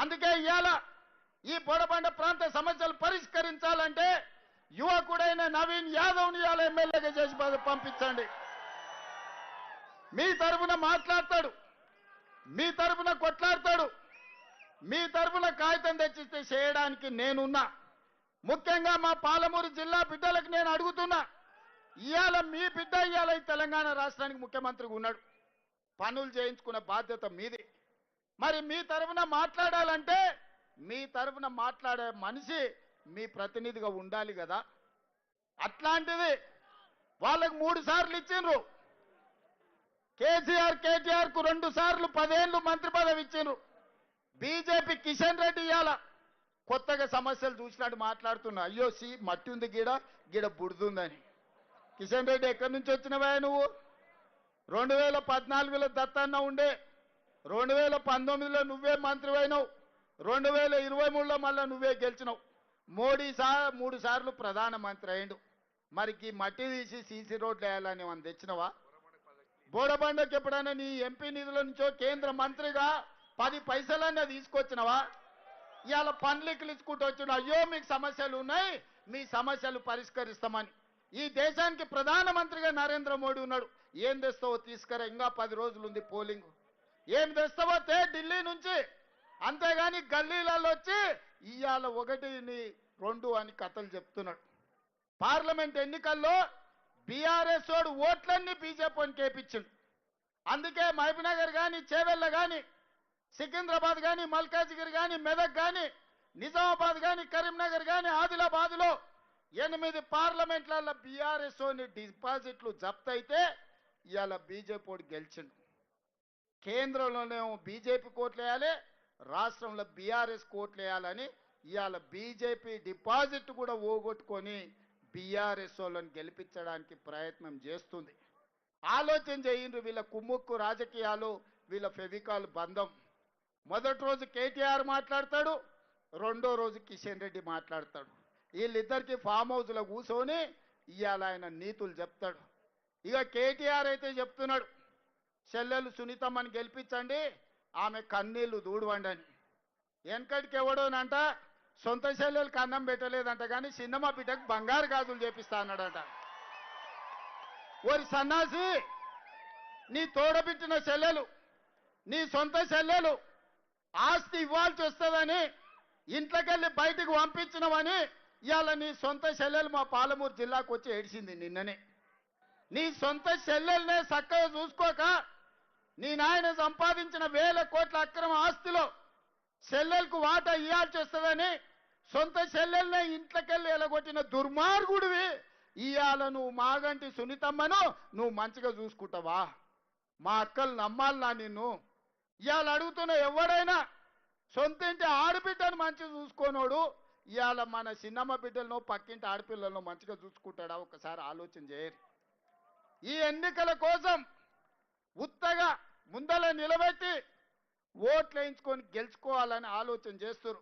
అందుకే ఇవాళ ఈ బోడబండ ప్రాంత సమస్యలు పరిష్కరించాలంటే యువకుడైన నవీన్ యాదవ్ని ఇవాళ ఎమ్మెల్యేగా చేసి పంపించండి. మీ తరఫున మాట్లాడతాడు, మీ తరఫున కొట్లాడతాడు, మీ తరఫున కాగితం తెచ్చిస్తే చేయడానికి నేనున్నా. ముఖ్యంగా మా పాలమూరు జిల్లా బిడ్డలకు నేను అడుగుతున్నా, ఇవాళ మీ బిడ్డ ఇవాళ తెలంగాణ రాష్ట్రానికి ముఖ్యమంత్రిగా ఉన్నాడు, పనులు చేయించుకున్న బాధ్యత మీది. మరి మీ తరఫున మాట్లాడాలంటే మీ తరఫున మాట్లాడే మనిషి మీ ప్రతినిధిగా ఉండాలి కదా. అట్లాంటిది వాళ్ళకు 3 సార్లు ఇచ్చిండ్రు, కేటీఆర్ కు 2 సార్లు 10 ఏళ్ళు మంత్రి పదవి ఇచ్చిండ్రు. బీజేపీ కిషన్ రెడ్డి ఇవాళ కొత్తగా సమస్యలు చూసినట్టు మాట్లాడుతున్నా, అయ్యో మట్టి ఉంది గీడ బుడుతుందని. కిషన్ రెడ్డి ఎక్కడి నుంచి వచ్చినవా నువ్వు? 2014లో దత్తన్న ఉండే, 2019లో నువ్వే మంత్రి అయినావు, 2023లో మళ్ళా నువ్వే గెలిచినావు. మోడీ 3 సార్లు ప్రధానమంత్రి అయిండు. మరి ఈ మట్టి తీసి సీసీ రోడ్లు వేయాలని మనం తెచ్చినవా? బోడబండకి ఎప్పుడైనా నీ ఎంపీ నిధుల నుంచో కేంద్ర మంత్రిగా 10 పైసలన్నా తీసుకొచ్చినవా? ఇవాళ పన్లిక్కులు ఇచ్చుకుంటూ వచ్చిన, అయ్యో మీకు సమస్యలు ఉన్నాయి, మీ సమస్యలు పరిష్కరిస్తామని. ఈ దేశానికి ప్రధానమంత్రిగా నరేంద్ర మోడీ ఉన్నాడు. ఏం తెస్తావో తీసుకురా, ఇంకా 10 రోజులు ఉంది పోలింగ్. ఏం తెస్తావో ఢిల్లీ నుంచి, అంతేగాని గల్లీలలో వచ్చి ఇవాళ 1, 2 అని కథలు చెప్తున్నాడు. పార్లమెంట్ ఎన్నికల్లో బీఆర్ఎస్ వాడు ఓట్లన్నీ బీజేపీని కేపించిండు. అందుకే మహబూబ్నగర్ కానీ, చేవెళ్ళ కానీ, సికింద్రాబాద్ కానీ, మల్కాజ్గిరి కానీ, మెదక్ కానీ, నిజామాబాద్ కానీ, కరీంనగర్ కానీ, ఆదిలాబాద్లో 8 పార్లమెంట్లలో బీఆర్ఎస్ డిపాజిట్లు జప్తు అయితే ఇవాళ బీజేపీ వాడు గెలిచిండు. కేంద్రంలోనేమో బీజేపీ కోట్లు వేయాలి, రాష్ట్రంలో బీఆర్ఎస్ కోట్లు వేయాలని ఇవాళ బీజేపీ డిపాజిట్ కూడా ఓగొట్టుకొని బీఆర్ఎస్ వాళ్ళని గెలిపించడానికి ప్రయత్నం చేస్తుంది. ఆలోచన చేయండి, వీళ్ళ కుమ్ముక్కు రాజకీయాలు, వీళ్ళ ఫెవికాల్ బంధం. మొదటి రోజు కేటీఆర్ మాట్లాడతాడు, రెండో రోజు కిషన్ రెడ్డి మాట్లాడతాడు. వీళ్ళిద్దరికి ఫామ్ హౌస్లో కూర్చొని ఇవాళ ఆయన నీతులు చెప్తాడు. ఇక కేటీఆర్ అయితే చెప్తున్నాడు, చెల్లెలు సునీతమ్మని గెలిపించండి, ఆమె కన్నీళ్లు దూడవండి అని. వెనకటికి ఎవడోనంట సొంత చెల్లెలకు అన్నం పెట్టలేదంట, కానీ చిన్నమ్మ బిడ్డకు బంగారు గాజులు చేపిస్తా అన్నాడంట. ఓరి సన్నాసి, నీ తోడబిట్టిన చెల్లెలు, నీ సొంత చెల్లెలు ఆస్తి ఇవ్వాల్సి వస్తుందని ఇంట్లోకెళ్ళి బయటకు పంపించినవని ఇవాళ నీ సొంత చెల్లెలు మా పాలమూరు జిల్లాకు వచ్చి ఏడిచింది నిన్ననే. నీ సొంత చెల్లెలనే చక్కగా చూసుకోక నీ నాయన సంపాదించిన 1000 కోట్ల అక్రమ ఆస్తిలో చెల్లెలకు వాటా ఇవ్వాల్సి వస్తుందని సొంత చెల్లెలనే ఇంట్లోకెళ్ళి ఎలగొట్టిన దుర్మార్గుడివి. ఇవాళ నువ్వు మాగంటి సునీతమ్మను నువ్వు మంచిగా చూసుకుంటావా? మా అక్కలు నమ్మాలనా నిన్ను? ఇవాళ అడుగుతున్న ఎవడైనా సొంతింటి ఆడబిడ్డను మంచిగా చూసుకోనోడు ఇవాళ మన చిన్నమ్మ బిడ్డలను పక్కింటి ఆడపిల్లలను మంచిగా చూసుకుంటాడా? ఒకసారి ఆలోచన చేయరు. ఈ ఎన్నికల కోసం ఉత్తగా ముందల నిలబెట్టి ఓట్లు వేయించుకొని గెలుచుకోవాలని ఆలోచన చేస్తారు.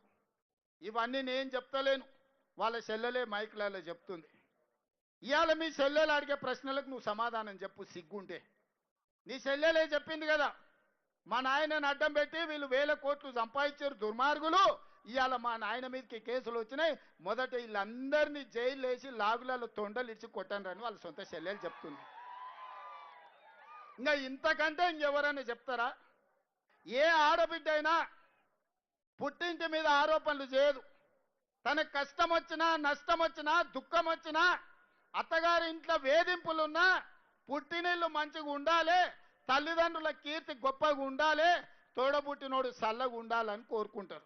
ఇవన్నీ నేను చెప్తలేను, వాళ్ళ చెల్లెలే మైకులలో చెప్తుంది. ఇవాళ మీ చెల్లెలు అడిగే ప్రశ్నలకు నువ్వు సమాధానం చెప్పు సిగ్గుంటే. నీ చెల్లెలే చెప్పింది కదా, మా నాయనని అడ్డం పెట్టి వీళ్ళు 1000 కోట్లు సంపాదించారు దుర్మార్గులు, ఇవాళ మా నాయన మీదకి కేసులు వచ్చినాయి, మొదట వీళ్ళందరినీ జైలు వేసి లాగులలో తొండలు ఇచ్చి కొట్టండి వాళ్ళ సొంత చెల్లెలు చెప్తుంది. ఇంకా ఇంతకంటే ఇంకెవరైనా చెప్తారా? ఏ ఆడబిడ్డ అయినా పుట్టింటి మీద ఆరోపణలు చేయదు. తనకు కష్టం వచ్చినా, నష్టం వచ్చినా, దుఃఖం వచ్చినా, అత్తగారి ఇంట్లో వేధింపులున్నా పుట్టినిల్లు మంచిగా ఉండాలి, తల్లిదండ్రుల కీర్తి గొప్పగా ఉండాలి, తోడబుట్టినోడు చల్లగా ఉండాలని కోరుకుంటారు.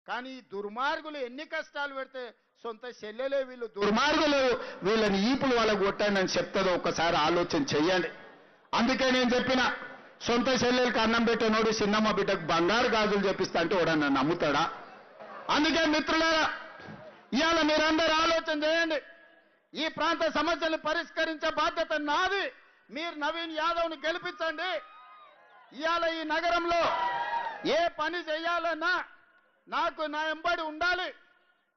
కానీ ఈ దుర్మార్గులు ఎన్ని కష్టాలు పెడితే సొంత చెల్లెలే వీళ్ళు దుర్మార్గులు, వీళ్ళని ఈపులు వాళ్ళకు కొట్టాను అని చెప్తుందో ఒకసారి ఆలోచన చెయ్యండి. అందుకే నేను చెప్పిన, సొంత చెల్లెలకు అన్నం పెట్టినోడు చిన్నమ్మ బిడ్డకు బంగారు గాజులు చెప్పిస్తా అంటే వాడు నన్ను నమ్ముతాడా? అందుకే మిత్రులారా, ఇవాళ మీరందరూ ఆలోచన చేయండి. ఈ ప్రాంత సమస్యలు పరిష్కరించే బాధ్యత నాది. మీరు నవీన్ యాదవ్ని గెలిపించండి. ఇవాళ ఈ నగరంలో ఏ పని చేయాలన్నా నాకు నా ఎంబడి ఉండాలి,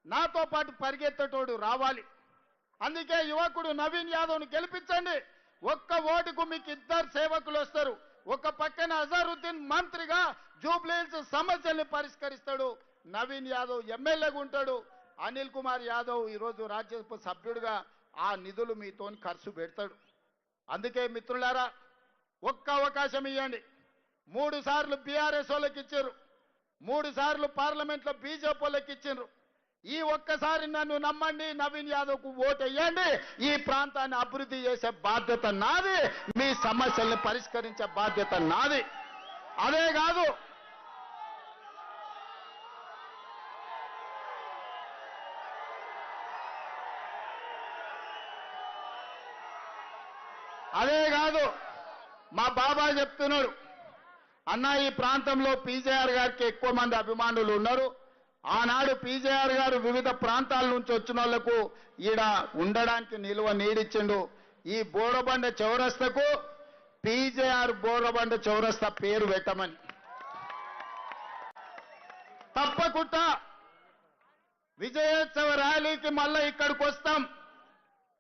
నాతో పాటు పరిగెత్తటోడు రావాలి. అందుకే యువకుడు నవీన్ యాదవ్ని గెలిపించండి. ఒక్క ఓటుకు మీకు 2 సేవకులు వస్తారు. ఒక పక్కన అజారుద్దీన్ మంత్రిగా జూబ్లీహిల్స్ సమస్యల్ని పరిష్కరిస్తాడు, నవీన్ యాదవ్ ఎమ్మెల్యేగా ఉంటాడు, అనిల్ కుమార్ యాదవ్ ఈరోజు రాజ్యసభ సభ్యుడిగా ఆ నిధులు మీతోని ఖర్చు పెడతాడు. అందుకే మిత్రులారా, ఒక్క అవకాశం ఇవ్వండి. 3 సార్లు బీఆర్ఎస్ వాళ్ళకి ఇచ్చారు, 3 సార్లు పార్లమెంట్లో బీజేపీ వాళ్ళకి ఇచ్చారు. ఈ ఒక్కసారి నన్ను నమ్మండి, నవీన్ యాదవ్కు ఓటు వేయండి. ఈ ప్రాంతాన్ని అభివృద్ధి చేసే బాధ్యత నాది, మీ సమస్యల్ని పరిష్కరించే బాధ్యత నాది. అదే కాదు, మా బాబా చెప్తున్నాడు, అన్న ఈ ప్రాంతంలో పీజేఆర్ గారికి ఎక్కువ మంది అభిమానులు ఉన్నారు. ఆనాడు పీజేఆర్ గారు వివిధ ప్రాంతాల నుంచి వచ్చిన వాళ్లకు ఈడ ఉండడానికి నిలువ నీడిచ్చిండు. ఈ బోరబండ చౌరస్తకు పీజేఆర్ బోరబండ చౌరస్తా పేరు పెట్టమని. తప్పకుండా విజయోత్సవ ర్యాలీకి మళ్ళా ఇక్కడికి వస్తాం.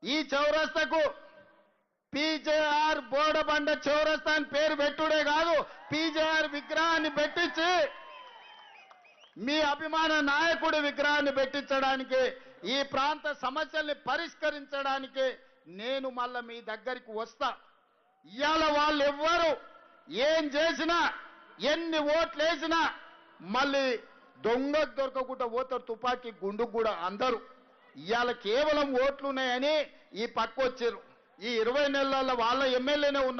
ఈ చౌరస్తకు పీజేఆర్ బోరబండ చౌరస్తా అని పేరు పెట్టుడే కాదు, పీజేఆర్ విగ్రహాన్ని పెట్టించి మీ అభిమాన నాయకుడి విగ్రహాన్ని పెట్టించడానికి, ఈ ప్రాంత సమస్యల్ని పరిష్కరించడానికి నేను మళ్ళా మీ దగ్గరికి వస్తా. ఇవాళ వాళ్ళు ఎవ్వరు ఏం చేసినా, ఎన్ని ఓట్లు వేసినా మళ్ళీ దొంగకు దొరకకుండా పోతారు, తుపాకీ గుండుకు కూడా అందరూ. ఇవాళ కేవలం ఓట్లున్నాయని ఈ పక్క వచ్చారు. ఈ 20 నెలల వాళ్ళ ఎమ్మెల్యేనే ఉన్న